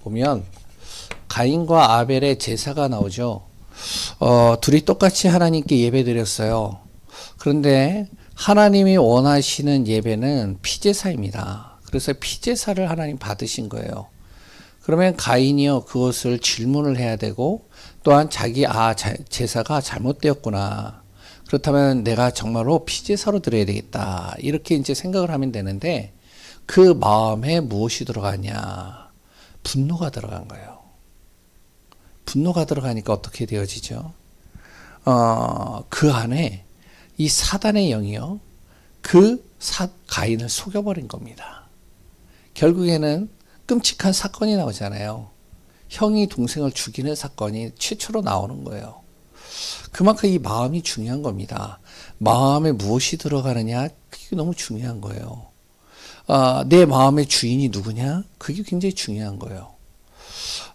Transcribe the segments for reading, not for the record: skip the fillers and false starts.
보면 가인과 아벨의 제사가 나오죠. 둘이 똑같이 하나님께 예배 드렸어요. 그런데 하나님이 원하시는 예배는 피제사입니다. 그래서 피제사를 하나님 받으신 거예요. 그러면 가인이요, 그것을 질문을 해야 되고, 또한 자기, 제사가 잘못되었구나. 그렇다면 내가 정말로 피제사로 드려야 되겠다. 이렇게 이제 생각을 하면 되는데, 그 마음에 무엇이 들어가냐? 분노가 들어간 거예요. 분노가 들어가니까 어떻게 되어지죠? 그 안에 이 사단의 영이요, 가인을 속여버린 겁니다. 결국에는 끔찍한 사건이 나오잖아요. 형이 동생을 죽이는 사건이 최초로 나오는 거예요. 그만큼 이 마음이 중요한 겁니다. 마음에 무엇이 들어가느냐, 그게 너무 중요한 거예요. 내 마음의 주인이 누구냐, 그게 굉장히 중요한 거예요.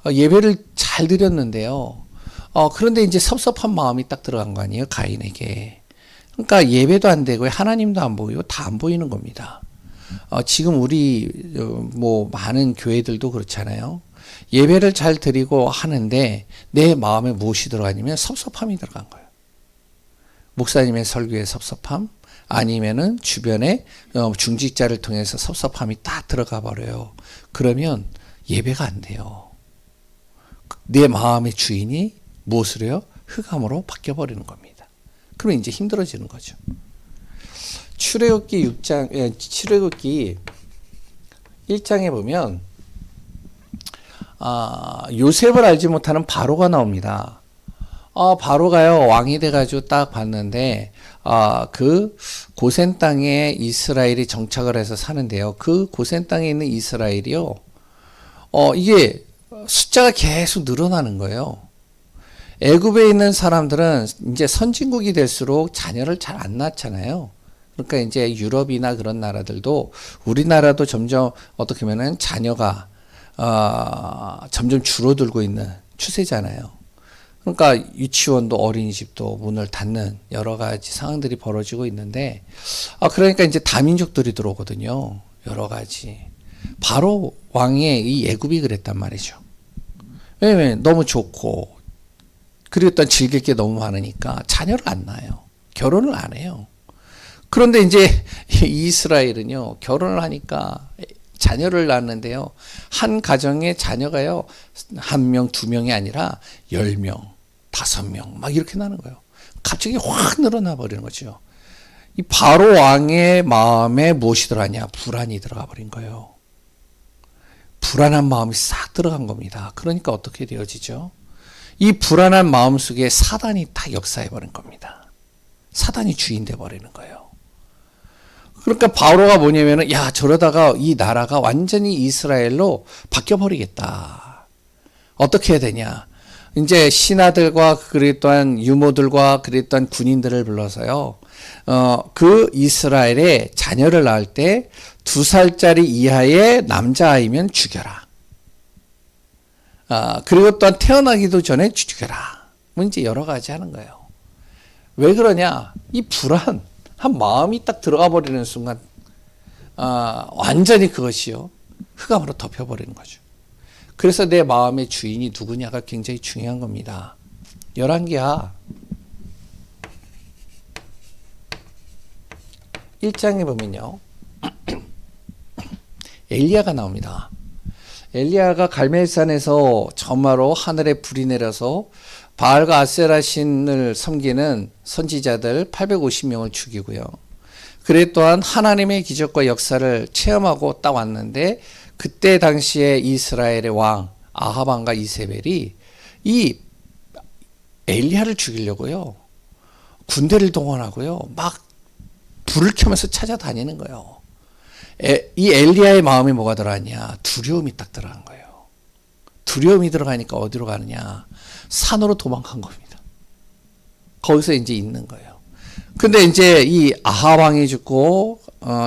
예배를 잘 드렸는데요. 그런데 이제 섭섭한 마음이 딱 들어간 거 아니에요, 가인에게. 그러니까 예배도 안 되고 하나님도 안 보이고 다 안 보이는 겁니다. 지금 우리 많은 교회들도 그렇잖아요. 예배를 잘 드리고 하는데 내 마음에 무엇이 들어가냐면 섭섭함이 들어간 거예요. 목사님의 설교에 섭섭함, 아니면은 주변에 중직자를 통해서 섭섭함이 딱 들어가 버려요. 그러면 예배가 안 돼요. 내 마음의 주인이 무엇을 해요? 흑암으로 바뀌어 버리는 겁니다. 그러면 이제 힘들어지는 거죠. 출애굽기 1장에 보면 요셉을 알지 못하는 바로가 나옵니다. 바로가요, 왕이 돼가지고 딱 봤는데 그 고센 땅에 이스라엘이 정착을 해서 사는데요. 그 고센 땅에 있는 이스라엘이요, 이게 숫자가 계속 늘어나는 거예요. 애굽에 있는 사람들은 이제 선진국이 될수록 자녀를 잘 안 낳잖아요. 그러니까 이제 유럽이나 그런 나라들도, 우리나라도 점점 어떻게 보면은 자녀가 점점 줄어들고 있는 추세잖아요. 그러니까 유치원도 어린이집도 문을 닫는 여러 가지 상황들이 벌어지고 있는데, 그러니까 이제 다민족들이 들어오거든요. 여러 가지. 바로 왕의 이 애굽이 그랬단 말이죠. 왜냐면 너무 좋고, 그리고 또 즐길 게 너무 많으니까 자녀를 안 낳아요. 결혼을 안 해요. 그런데 이제 이스라엘은요, 결혼을 하니까 자녀를 낳는데요, 한 가정에 자녀가요, 1명, 2명이 아니라 10명, 5명, 막 이렇게 나는 거예요. 갑자기 확 늘어나 버리는 거죠. 이 바로 왕의 마음에 무엇이 들어가냐? 불안이 들어가 버린 거예요. 불안한 마음이 싹 들어간 겁니다. 그러니까 어떻게 되어지죠? 이 불안한 마음 속에 사단이 다 역사해 버린 겁니다. 사단이 주인 돼 버리는 거예요. 그러니까 바로가 뭐냐면은, 저러다가 이 나라가 완전히 이스라엘로 바뀌어 버리겠다. 어떻게 해야 되냐? 이제 신하들과 그리고 또한 유모들과 그리고 또한 군인들을 불러서요, 그 이스라엘의 자녀를 낳을 때 2살짜리 이하의 남자아이면 죽여라. 그리고 또한 태어나기도 전에 죽여라. 뭐 이제 여러 가지 하는 거예요. 왜 그러냐? 이 불안한 마음이 딱 들어가 버리는 순간, 완전히 그것이요, 흑암으로 덮여버리는 거죠. 그래서 내 마음의 주인이 누구냐가 굉장히 중요한 겁니다. 열왕기하 1장에 보면요, 엘리야가 나옵니다. 엘리야가 갈멜산에서 정말로 하늘에 불이 내려서 바알과 아세라 신을 섬기는 선지자들 850명을 죽이고요. 그래 또한 하나님의 기적과 역사를 체험하고 딱 왔는데, 그때 당시에 이스라엘의 왕 아합 왕과 이세벨이 이 엘리야를 죽이려고요, 군대를 동원하고요, 막 불을 켜면서 찾아다니는 거예요. 이 엘리야의 마음에 뭐가 들어갔냐? 두려움이 딱 들어간 거예요. 두려움이 들어가니까 어디로 가느냐? 산으로 도망간 겁니다. 거기서 이제 있는 거예요. 근데 이제 이 아하 왕이 죽고,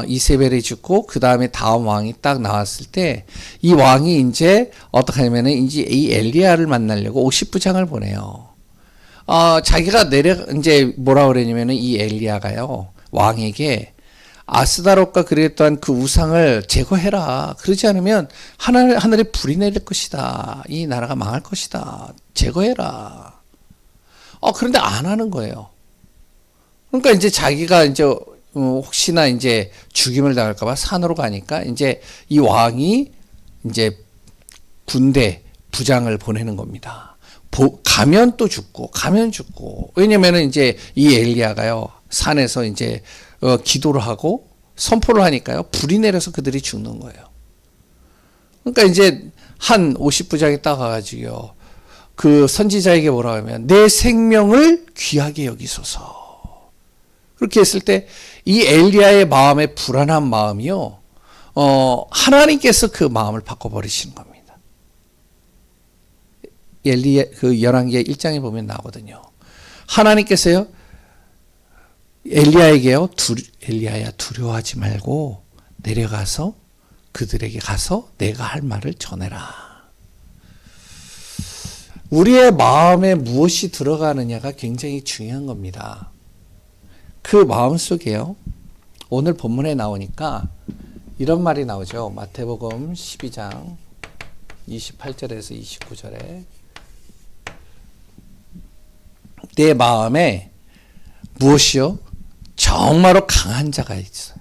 이세벨이 죽고, 그 다음에 다음 왕이 딱 나왔을 때, 이 왕이 이제 어떻게 하냐면은, 이제 이 엘리야를 만나려고 50부장을 보내요. 자기가 이제 뭐라 그러냐면은, 이 엘리야가요, 왕에게 아스다롯과 그랬던 그 우상을 제거해라. 그러지 않으면 하늘에 불이 내릴 것이다. 이 나라가 망할 것이다. 제거해라. 그런데 안 하는 거예요. 그러니까 이제 자기가 이제 혹시나 이제 죽임을 당할까봐 산으로 가니까 이제 이 왕이 이제 군대 부장을 보내는 겁니다. 가면 또 죽고, 가면 죽고. 왜냐면은 이제 이 엘리야가요, 산에서 이제 기도를 하고 선포를 하니까요, 불이 내려서 그들이 죽는 거예요. 그러니까 이제 한 50부장이 딱 가가지고요, 그 선지자에게 뭐라고 하면, 내 생명을 귀하게 여기소서. 그렇게 했을 때, 이 엘리야의 마음의 불안한 마음이요, 하나님께서 그 마음을 바꿔버리시는 겁니다. 그 열왕기하 1장에 보면 나오거든요. 하나님께서요, 엘리야에게요, 엘리야야 두려워하지 말고 내려가서 그들에게 가서 내가 할 말을 전해라. 우리의 마음에 무엇이 들어가느냐가 굉장히 중요한 겁니다. 그 마음 속에요, 오늘 본문에 나오니까 이런 말이 나오죠. 마태복음 12장 28절에서 29절에 내 마음에 무엇이요? 정말로 강한 자가 있어요.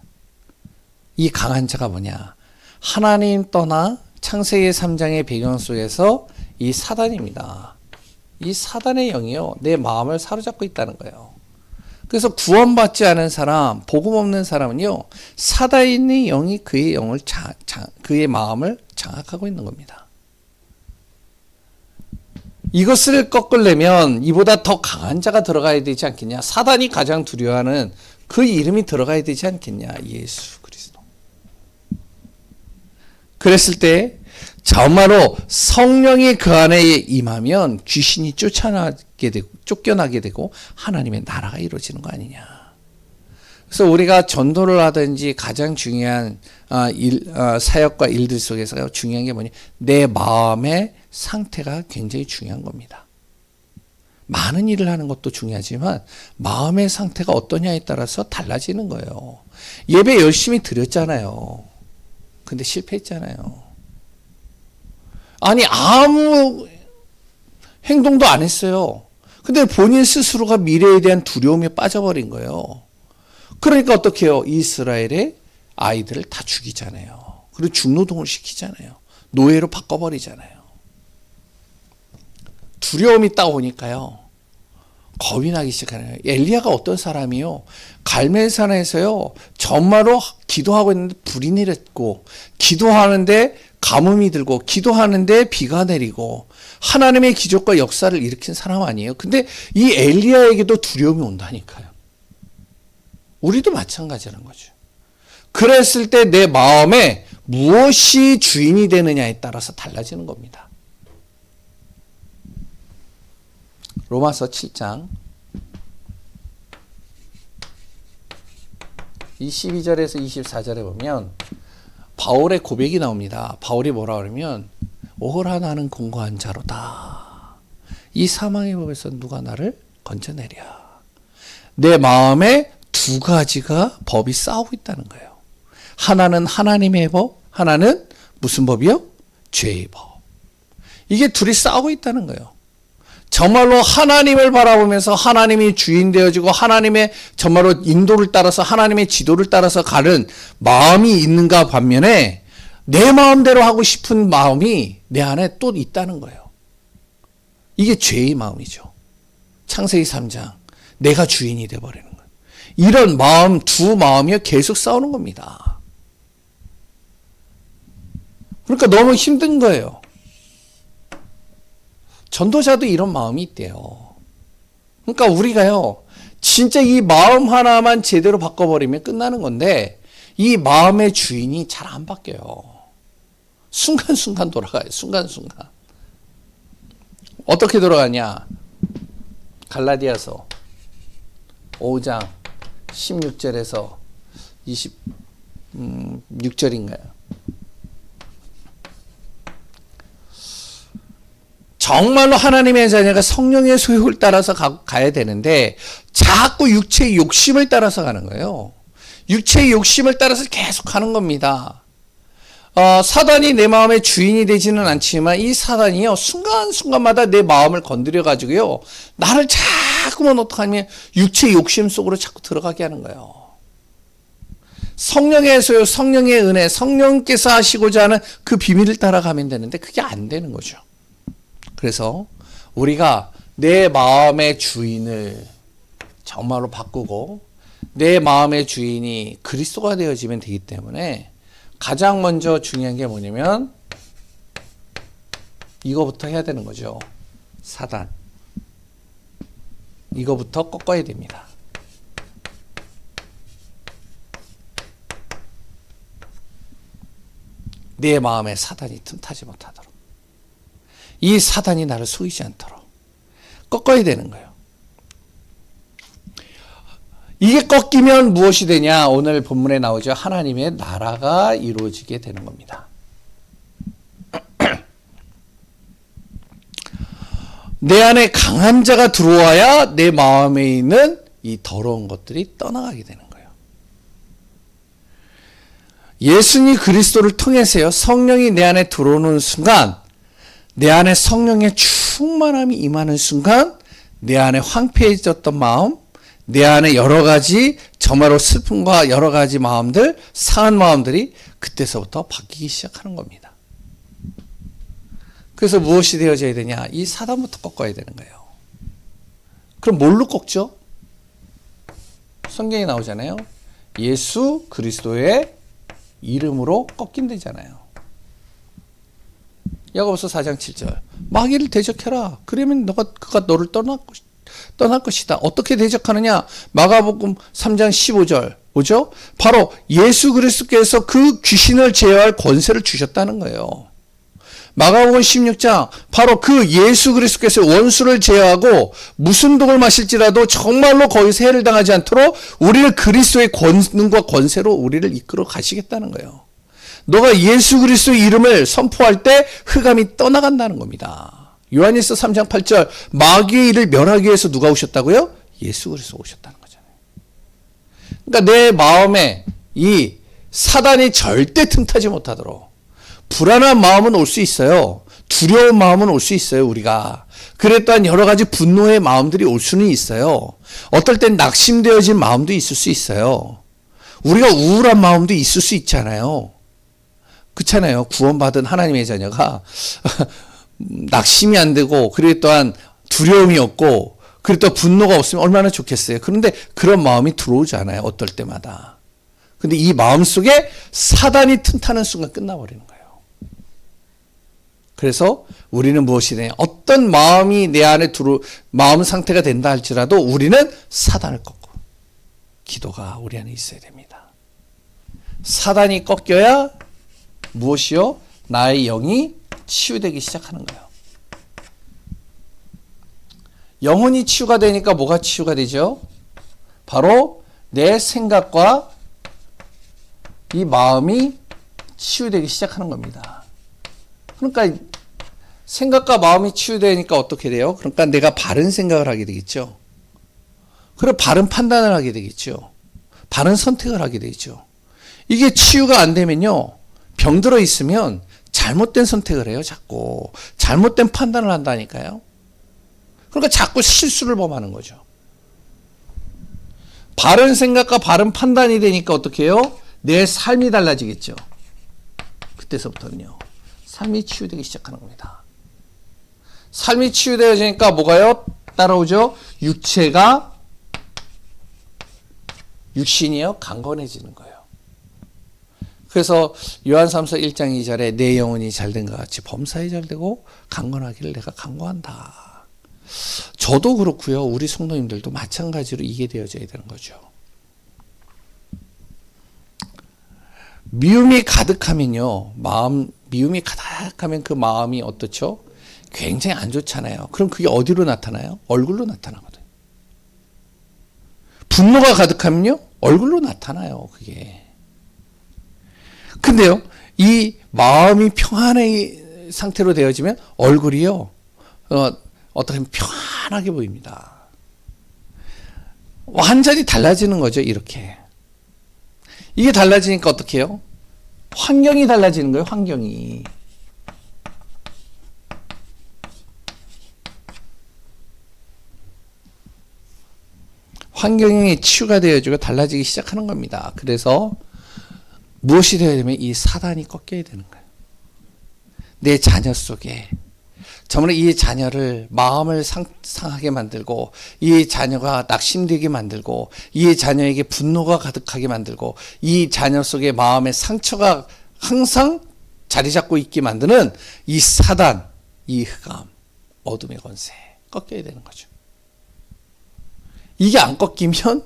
이 강한 자가 뭐냐? 하나님 떠나 창세기 3장의 배경 속에서 이 사단입니다. 이 사단의 영이요, 내 마음을 사로잡고 있다는 거예요. 그래서 구원받지 않은 사람, 복음 없는 사람은요, 사단의 영이 그의 영을 그의 마음을 장악하고 있는 겁니다. 이것을 꺾으려면 이보다 더 강한 자가 들어가야 되지 않겠냐? 사단이 가장 두려워하는 그 이름이 들어가야 되지 않겠냐? 예수 그리스도. 그랬을 때 정말로 성령이 그 안에 임하면 귀신이 쫓겨나게 되고 하나님의 나라가 이루어지는 거 아니냐. 그래서 우리가 전도를 하든지 가장 중요한 사역과 일들 속에서 중요한 게 뭐냐? 내 마음의 상태가 굉장히 중요한 겁니다. 많은 일을 하는 것도 중요하지만 마음의 상태가 어떠냐에 따라서 달라지는 거예요. 예배 열심히 드렸잖아요. 근데 실패했잖아요. 아니 아무 행동도 안 했어요. 근데 본인 스스로가 미래에 대한 두려움에 빠져버린 거예요. 그러니까 어떻게 해요? 이스라엘의 아이들을 다 죽이잖아요. 그리고 중노동을 시키잖아요. 노예로 바꿔버리잖아요. 두려움이 딱 오니까요, 겁이 나기 시작하네요. 엘리야가 어떤 사람이요? 갈멜산에서요, 정말로 기도하고 있는데 불이 내렸고, 기도하는데 가뭄이 들고, 기도하는데 비가 내리고, 하나님의 기적과 역사를 일으킨 사람 아니에요? 근데 이 엘리야에게도 두려움이 온다니까요. 우리도 마찬가지라는 거죠. 그랬을 때 내 마음에 무엇이 주인이 되느냐에 따라서 달라지는 겁니다. 로마서 7장 22절에서 24절에 보면 바울의 고백이 나옵니다. 바울이 뭐라 그러면, 오호라 나는 공고한 자로다. 이 사망의 법에서 누가 나를 건져내랴. 내 마음에 두 가지가 법이 싸우고 있다는 거예요. 하나는 하나님의 법, 하나는 무슨 법이요? 죄의 법. 이게 둘이 싸우고 있다는 거예요. 정말로 하나님을 바라보면서 하나님이 주인 되어지고 하나님의 정말로 인도를 따라서 하나님의 지도를 따라서 가는 마음이 있는가 반면에 내 마음대로 하고 싶은 마음이 내 안에 또 있다는 거예요. 이게 죄의 마음이죠. 창세기 3장 내가 주인이 되어버리는 거예요. 이런 마음, 두 마음이 계속 싸우는 겁니다. 그러니까 너무 힘든 거예요. 전도자도 이런 마음이 있대요. 그러니까 우리가요, 진짜 이 마음 하나만 제대로 바꿔버리면 끝나는 건데, 이 마음의 주인이 잘 안 바뀌어요. 순간순간 돌아가요. 순간순간. 어떻게 돌아가냐? 갈라디아서 5장 16절에서 26절인가요? 정말로 하나님의 자녀가 성령의 소욕을 따라서 가야 되는데 자꾸 육체의 욕심을 따라서 가는 거예요. 육체의 욕심을 따라서 계속 하는 겁니다. 사단이 내 마음의 주인이 되지는 않지만 이 사단이요, 순간순간마다 내 마음을 건드려 가지고요, 나를 자꾸만 어떻게 하면 육체의 욕심 속으로 자꾸 들어가게 하는 거예요. 성령의 소요, 성령의 은혜, 성령께서 하시고자 하는 그 비밀을 따라가면 되는데 그게 안 되는 거죠. 그래서 우리가 내 마음의 주인을 정말로 바꾸고 내 마음의 주인이 그리스도가 되어지면 되기 때문에 가장 먼저 중요한 게 뭐냐면 이거부터 해야 되는 거죠. 사단. 이거부터 꺾어야 됩니다. 내 마음에 사단이 틈타지 못하도록, 이 사단이 나를 속이지 않도록 꺾어야 되는 거예요. 이게 꺾이면 무엇이 되냐? 오늘 본문에 나오죠. 하나님의 나라가 이루어지게 되는 겁니다. 내 안에 강한 자가 들어와야 내 마음에 있는 이 더러운 것들이 떠나가게 되는 거예요. 예수님 그리스도를 통해서요, 성령이 내 안에 들어오는 순간, 내 안에 성령의 충만함이 임하는 순간, 내 안에 황폐해졌던 마음, 내 안에 여러 가지 정말로 슬픔과 여러 가지 마음들, 상한 마음들이 그때서부터 바뀌기 시작하는 겁니다. 그래서 무엇이 되어져야 되냐? 이 사단부터 꺾어야 되는 거예요. 그럼 뭘로 꺾죠? 성경에 나오잖아요. 예수 그리스도의 이름으로 꺾인다잖아요. 야고보서 4장 7절. 마귀를 대적해라. 그러면 그가 너를 떠날 것이다. 어떻게 대적하느냐? 마가복음 3장 15절. 뭐죠? 바로 예수 그리스도께서 그 귀신을 제어할 권세를 주셨다는 거예요. 마가복음 16장, 바로 그 예수 그리스도께서 원수를 제어하고 무슨 독을 마실지라도 정말로 거기서 해를 당하지 않도록 우리를 그리스도의 권능과 권세로 우리를 이끌어 가시겠다는 거예요. 너가 예수 그리스도의 이름을 선포할 때 흑암이 떠나간다는 겁니다. 요한일서 3장 8절, 마귀의 일을 멸하기 위해서 누가 오셨다고요? 예수 그리스도 오셨다는 거잖아요. 그러니까 내 마음에 이 사단이 절대 틈타지 못하도록, 불안한 마음은 올 수 있어요. 두려운 마음은 올 수 있어요, 우리가. 그래 또한 여러 가지 분노의 마음들이 올 수는 있어요. 어떨 땐 낙심되어진 마음도 있을 수 있어요. 우리가 우울한 마음도 있을 수 있잖아요. 그렇잖아요. 구원받은 하나님의 자녀가 낙심이 안 되고, 그래 또한 두려움이 없고, 그래 또 분노가 없으면 얼마나 좋겠어요. 그런데 그런 마음이 들어오잖아요, 어떨 때마다. 근데 이 마음 속에 사단이 틈타는 순간 끝나버리는 거예요. 그래서 우리는 무엇이 되냐? 어떤 마음이 내 안에 마음 상태가 된다 할지라도 우리는 사단을 꺾고 기도가 우리 안에 있어야 됩니다. 사단이 꺾여야 무엇이요? 나의 영이 치유되기 시작하는 거예요. 영혼이 치유가 되니까 뭐가 치유가 되죠? 바로 내 생각과 이 마음이 치유되기 시작하는 겁니다. 그러니까 생각과 마음이 치유되니까 어떻게 돼요? 그러니까 내가 바른 생각을 하게 되겠죠. 그리고 바른 판단을 하게 되겠죠. 바른 선택을 하게 되죠. 이게 치유가 안 되면요, 병들어 있으면 잘못된 선택을 해요. 자꾸 잘못된 판단을 한다니까요. 그러니까 자꾸 실수를 범하는 거죠. 바른 생각과 바른 판단이 되니까 어떻게 해요? 내 삶이 달라지겠죠. 그때서부터는요, 삶이 치유되기 시작하는 겁니다. 삶이 치유되어지니까 뭐가요? 따라오죠? 육신이요, 강건해지는 거예요. 그래서 요한삼서 1장 2절에 내 영혼이 잘된 것 같이 범사에 잘되고 강건하기를 내가 강구한다. 저도 그렇고요, 우리 성도님들도 마찬가지로 이게 되어져야 되는 거죠. 미움이 가득하면요, 미움이 가득하면 그 마음이 어떻죠? 굉장히 안 좋잖아요. 그럼 그게 어디로 나타나요? 얼굴로 나타나거든요. 분노가 가득하면요, 얼굴로 나타나요, 그게. 근데요, 이 마음이 평안의 상태로 되어지면 얼굴이요, 어떻게 보면 평안하게 보입니다. 완전히 달라지는 거죠, 이렇게. 이게 달라지니까 어떻게 해요? 환경이 달라지는 거예요, 환경이. 환경이 치유가 되어지고 달라지기 시작하는 겁니다. 그래서 무엇이 되어야 되면 이 사단이 꺾여야 되는 거예요. 내 자녀 속에 정말 이 자녀를 마음을 상하게 만들고 이 자녀가 낙심되게 만들고 이 자녀에게 분노가 가득하게 만들고 이 자녀 속에 마음의 상처가 항상 자리 잡고 있게 만드는 이 사단, 이 흑암, 어둠의 권세 꺾여야 되는 거죠. 이게 안 꺾이면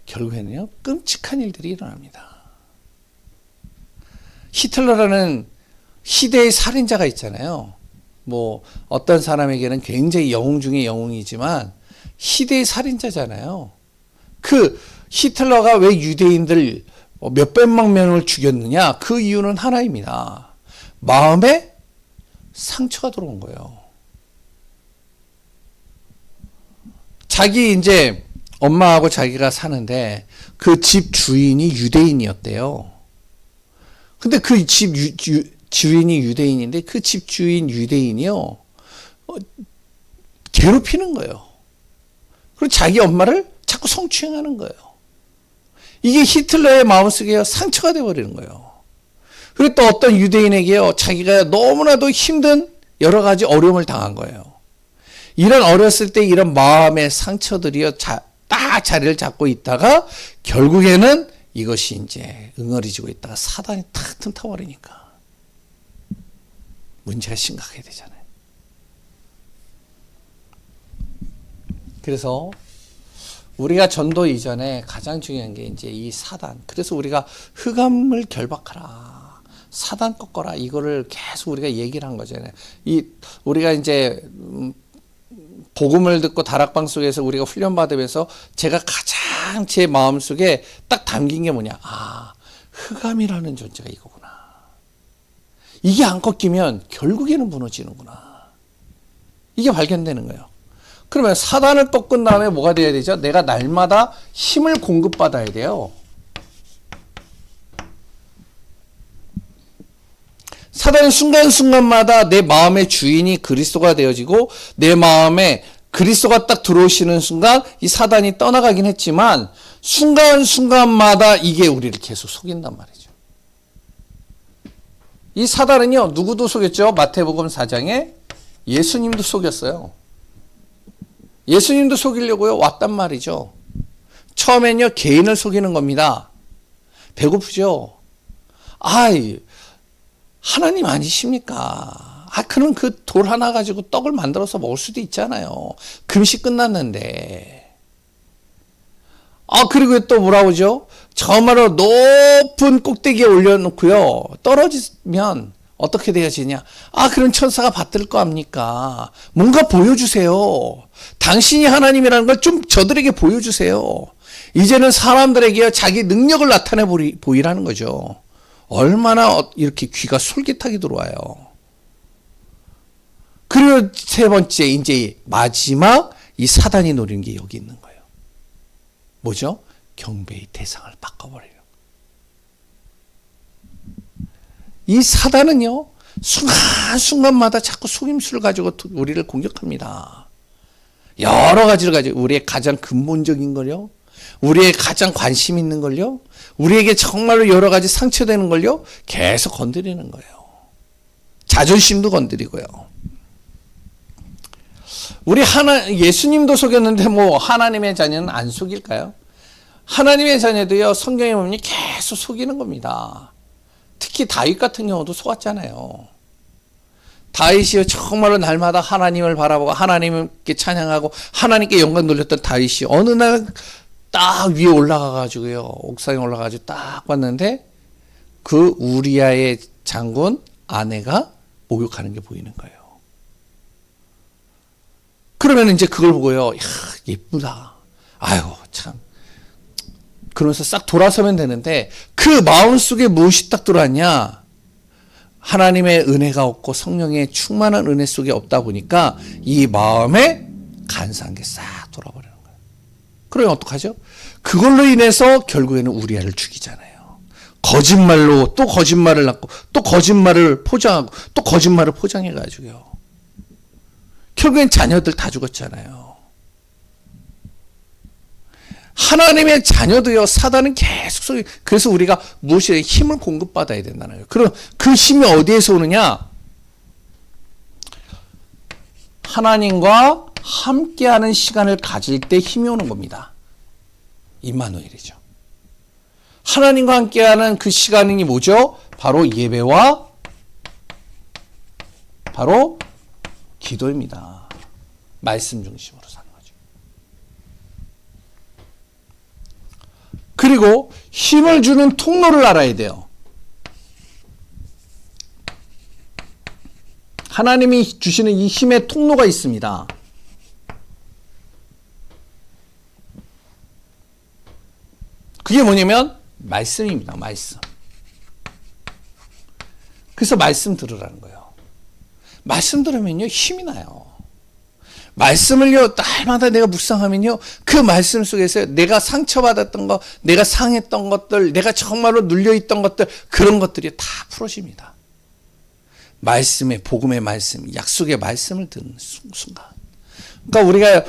결국에는요 끔찍한 일들이 일어납니다. 히틀러라는 시대의 살인자가 있잖아요. 뭐 어떤 사람에게는 굉장히 영웅 중에 영웅이지만 시대의 살인자잖아요. 그 히틀러가 왜 유대인들 몇백만 명을 죽였느냐? 그 이유는 하나입니다. 마음에 상처가 들어온 거예요. 자기 이제 엄마하고 자기가 사는데 그 집 주인이 유대인이었대요. 근데 그 집 주인이 유대인인데 그 집 주인 유대인이요 괴롭히는 거예요. 그리고 자기 엄마를 자꾸 성추행하는 거예요. 이게 히틀러의 마음속에 상처가 되어버리는 거예요. 그리고 또 어떤 유대인에게요 자기가 너무나도 힘든 여러 가지 어려움을 당한 거예요. 이런 어렸을 때 이런 마음의 상처들이요 딱 자리를 잡고 있다가 결국에는 이것이 이제 응어리지고 있다가 사단이 탁 틈타버리니까 문제가 심각하게 되잖아요. 그래서 우리가 전도 이전에 가장 중요한 게 이제 이 사단. 그래서 우리가 흑암을 결박하라. 사단 꺾어라. 이거를 계속 우리가 얘기를 한 거잖아요. 우리가 이제 복음을 듣고 다락방 속에서 우리가 훈련받으면서 제가 가장 제 마음속에 딱 담긴 게 뭐냐. 아, 흑암이라는 존재가 이거구나. 이게 안 꺾이면 결국에는 무너지는구나. 이게 발견되는 거예요. 그러면 사단을 꺾은 다음에 뭐가 돼야 되죠? 내가 날마다 힘을 공급받아야 돼요. 사단은 순간순간마다 내 마음의 주인이 그리스도가 되어지고 내 마음에 그리스도가 딱 들어오시는 순간 이 사단이 떠나가긴 했지만 순간순간마다 이게 우리를 계속 속인단 말이죠. 이 사단은요 누구도 속였죠? 마태복음 4장에 예수님도 속였어요. 예수님도 속이려고요 왔단 말이죠. 처음엔요 개인을 속이는 겁니다. 배고프죠? 하나님 아니십니까? 그럼 그 돌 하나 가지고 떡을 만들어서 먹을 수도 있잖아요. 금식 끝났는데. 그리고 또 뭐라고 하죠? 정말로 높은 꼭대기에 올려놓고요. 떨어지면 어떻게 되어지냐? 그럼 천사가 받들 거 합니까? 뭔가 보여주세요. 당신이 하나님이라는 걸 좀 저들에게 보여주세요. 이제는 사람들에게 자기 능력을 나타내 보이라는 거죠. 얼마나 이렇게 귀가 솔깃하게 들어와요. 그리고 세 번째, 이제 마지막 이 사단이 노리는 게 여기 있는 거예요. 뭐죠? 경배의 대상을 바꿔버려요. 이 사단은요, 순간순간마다 자꾸 속임수를 가지고 우리를 공격합니다. 여러 가지를 가지고, 우리의 가장 근본적인 걸요, 우리의 가장 관심 있는 걸요, 우리에게 정말로 여러 가지 상처되는 걸요, 계속 건드리는 거예요. 자존심도 건드리고요. 예수님도 속였는데 하나님의 자녀는 안 속일까요? 하나님의 자녀도요, 성경에 보면 계속 속이는 겁니다. 특히 다윗 같은 경우도 속았잖아요. 다윗이요, 정말로 날마다 하나님을 바라보고 하나님께 찬양하고 하나님께 영광 돌렸던 다윗이 어느 날 딱 위에 올라가가지고요, 옥상에 올라가가지고 딱 봤는데 그 우리아의 장군 아내가 목욕하는 게 보이는 거예요. 그러면 이제 그걸 보고요, 야, 예쁘다. 아이고, 참. 그러면서 싹 돌아서면 되는데 그 마음속에 무엇이 딱 들어왔냐? 하나님의 은혜가 없고 성령의 충만한 은혜 속에 없다 보니까 이 마음에 간사한 게 싹 돌아버리는 거예요. 그러면 어떡하죠? 그걸로 인해서 결국에는 우리아를 죽이잖아요. 거짓말로 또 거짓말을 낳고 또 거짓말을 포장하고 또 거짓말을 포장해가지고요. 결국엔 자녀들 다 죽었잖아요. 하나님의 자녀도요, 사단은 계속 그래서 우리가 무엇에 힘을 공급받아야 된다는 거예요. 그럼 그 힘이 어디에서 오느냐? 하나님과 함께하는 시간을 가질 때 힘이 오는 겁니다. 임마누엘이죠. 하나님과 함께하는 그 시간이 뭐죠? 바로 예배와 바로 기도입니다. 말씀 중심으로 사는 거죠. 그리고 힘을 주는 통로를 알아야 돼요. 하나님이 주시는 이 힘의 통로가 있습니다. 그게 뭐냐면 말씀입니다. 말씀. 그래서 말씀 들으라는 거예요. 말씀 들으면요, 힘이 나요. 말씀을요, 날마다 내가 묵상하면요, 그 말씀 속에서 내가 상처받았던 것, 내가 상했던 것들, 내가 정말로 눌려있던 것들, 그런 것들이 다 풀어집니다. 말씀의, 복음의 말씀, 약속의 말씀을 듣는 순간. 그러니까 우리가,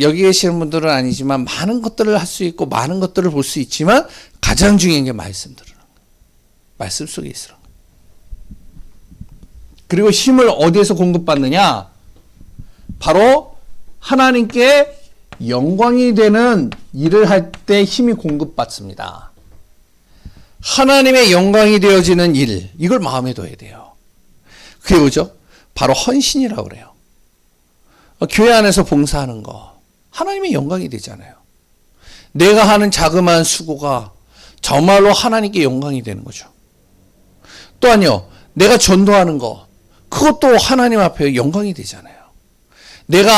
여기 계시는 분들은 아니지만, 많은 것들을 할 수 있고, 많은 것들을 볼 수 있지만, 가장 중요한 게 말씀 들으는 거예요. 말씀 속에 있으라는 거예요. 그리고 힘을 어디에서 공급받느냐? 바로 하나님께 영광이 되는 일을 할 때 힘이 공급받습니다. 하나님의 영광이 되어지는 일, 이걸 마음에 둬야 돼요. 그게 뭐죠? 바로 헌신이라고 그래요. 교회 안에서 봉사하는 거, 하나님의 영광이 되잖아요. 내가 하는 자그마한 수고가 정말로 하나님께 영광이 되는 거죠. 또한요, 내가 전도하는 거, 그것도 하나님 앞에 영광이 되잖아요. 내가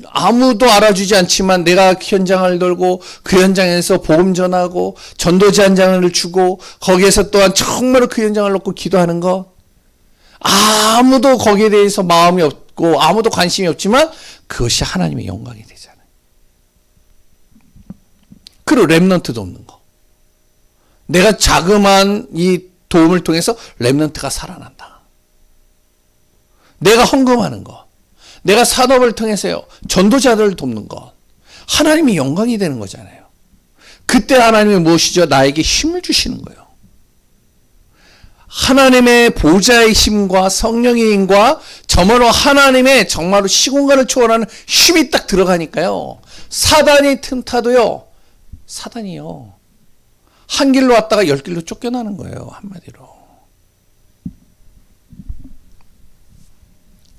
아무도 알아주지 않지만 내가 현장을 돌고 그 현장에서 복음 전하고 전도지 한 장을 주고 거기에서 또한 정말로 그 현장을 놓고 기도하는 거, 아무도 거기에 대해서 마음이 없고 아무도 관심이 없지만 그것이 하나님의 영광이 되잖아요. 그리고 렘넌트도 없는 거. 내가 자그마한 이 도움을 통해서 렘넌트가 살아난다. 내가 헌금하는 거, 내가 산업을 통해서요, 전도자들을 돕는 것, 하나님이 영광이 되는 거잖아요. 그때 하나님이 무엇이죠? 나에게 힘을 주시는 거예요. 하나님의 보좌의 힘과 성령의 힘과 정말로 하나님의 정말로 시공간을 초월하는 힘이 딱 들어가니까요, 사단이 틈타도요, 사단이요, 한 길로 왔다가 10길로 쫓겨나는 거예요. 한마디로.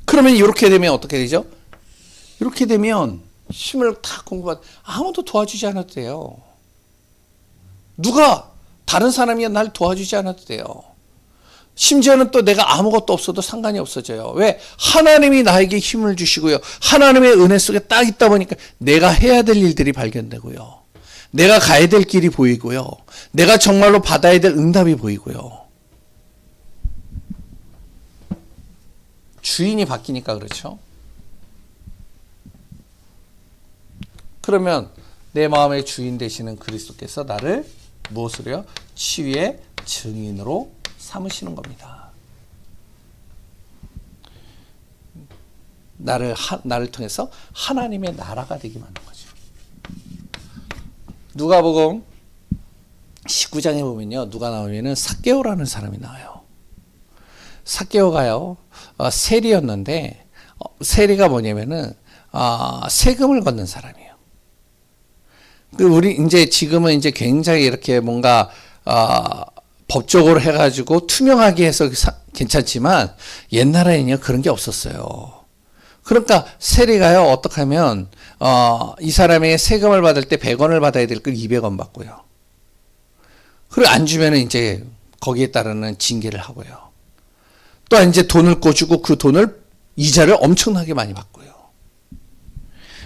그러면 이렇게 되면 어떻게 되죠? 이렇게 되면 힘을 다 공급받, 아무도 도와주지 않아도 돼요. 누가 다른 사람이 날 도와주지 않아도 돼요. 심지어는 또 내가 아무것도 없어도 상관이 없어져요. 왜? 하나님이 나에게 힘을 주시고요, 하나님의 은혜 속에 딱 있다 보니까 내가 해야 될 일들이 발견되고요, 내가 가야 될 길이 보이고요, 내가 정말로 받아야 될 응답이 보이고요. 주인이 바뀌니까 그렇죠. 그러면 내 마음의 주인 되시는 그리스도께서 나를 무엇으로요? 치유의 증인으로 삼으시는 겁니다. 나를 통해서 하나님의 나라가 되게 만든 거죠. 누가복음 19장에 보면요, 누가 나오면은 삭개오라는 사람이 나와요. 삭개오가요, 세리였는데, 세리가 뭐냐면은, 세금을 걷는 사람이에요. 우리, 지금은 굉장히 이렇게 뭔가, 법적으로 해가지고 투명하게 해서 괜찮지만, 옛날에는요, 그런 게 없었어요. 그러니까, 세리가요, 어떻게 하면, 이 사람에게 세금을 받을 때 100원을 받아야 될 걸 200원 받고요. 그리고 안 주면은 거기에 따르는 징계를 하고요. 또 돈을 꿔주고 그 돈을 이자를 엄청나게 많이 받고요.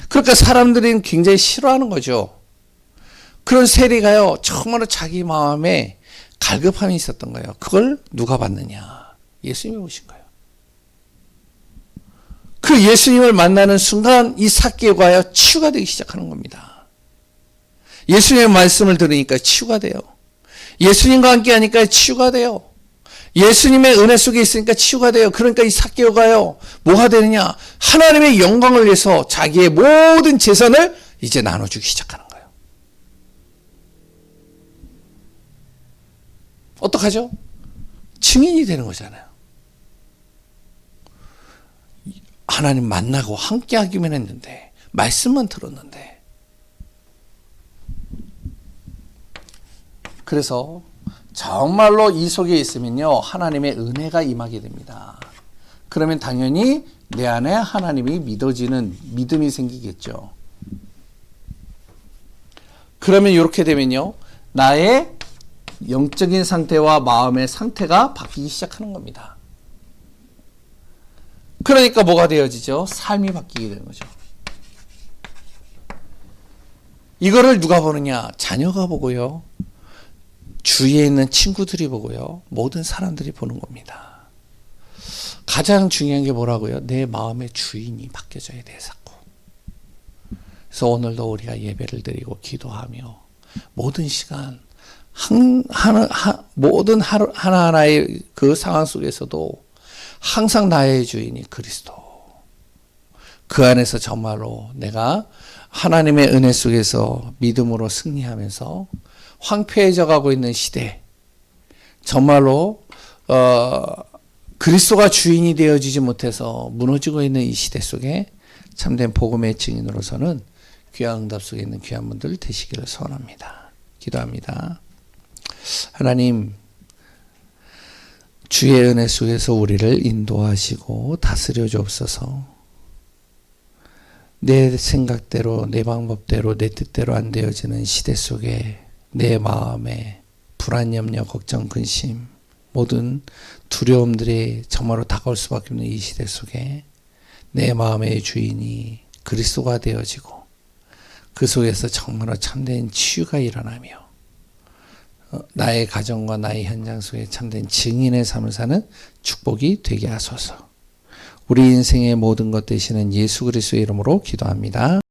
그러니까 사람들이 굉장히 싫어하는 거죠. 그런 세리가요, 정말로 자기 마음에 갈급함이 있었던 거예요. 그걸 누가 받느냐? 예수님이 오신 거예요. 그 예수님을 만나는 순간 이 삭개오가요, 치유가 되기 시작하는 겁니다. 예수님의 말씀을 들으니까 치유가 돼요. 예수님과 함께 하니까 치유가 돼요. 예수님의 은혜 속에 있으니까 치유가 돼요. 그러니까 이 삭개오가요, 뭐가 되느냐? 하나님의 영광을 위해서 자기의 모든 재산을 이제 나눠주기 시작하는 거예요. 어떡하죠? 증인이 되는 거잖아요. 하나님 만나고 함께 하기만 했는데, 말씀만 들었는데. 그래서 정말로 이 속에 있으면요, 하나님의 은혜가 임하게 됩니다. 그러면 당연히 내 안에 하나님이 믿어지는 믿음이 생기겠죠. 그러면 이렇게 되면요, 나의 영적인 상태와 마음의 상태가 바뀌기 시작하는 겁니다. 그러니까 뭐가 되어지죠? 삶이 바뀌게 되는 거죠. 이거를 누가 보느냐? 자녀가 보고요, 주위에 있는 친구들이 보고요, 모든 사람들이 보는 겁니다. 가장 중요한 게 뭐라고요? 내 마음의 주인이 바뀌어져야 돼, 자꾸. 그래서 오늘도 우리가 예배를 드리고 기도하며 모든 시간 모든 하나하나의 그 상황 속에서도 항상 나의 주인이 그리스도. 그 안에서 정말로 내가 하나님의 은혜 속에서 믿음으로 승리하면서 황폐해져 가고 있는 시대, 정말로 그리스도가 주인이 되어지지 못해서 무너지고 있는 이 시대 속에 참된 복음의 증인으로서는 귀한 응답 속에 있는 귀한 분들 되시기를 소원합니다. 기도합니다. 하나님, 주의 은혜 속에서 우리를 인도하시고 다스려 주옵소서. 내 생각대로, 내 방법대로, 내 뜻대로 안 되어지는 시대 속에 내 마음에 불안, 염려, 걱정, 근심, 모든 두려움들이 정말로 다가올 수밖에 없는 이 시대 속에 내 마음의 주인이 그리스도가 되어지고 그 속에서 정말로 참된 치유가 일어나며 나의 가정과 나의 현장 속에 참된 증인의 삶을 사는 축복이 되게 하소서. 우리 인생의 모든 것 되시는 예수 그리스도의 이름으로 기도합니다.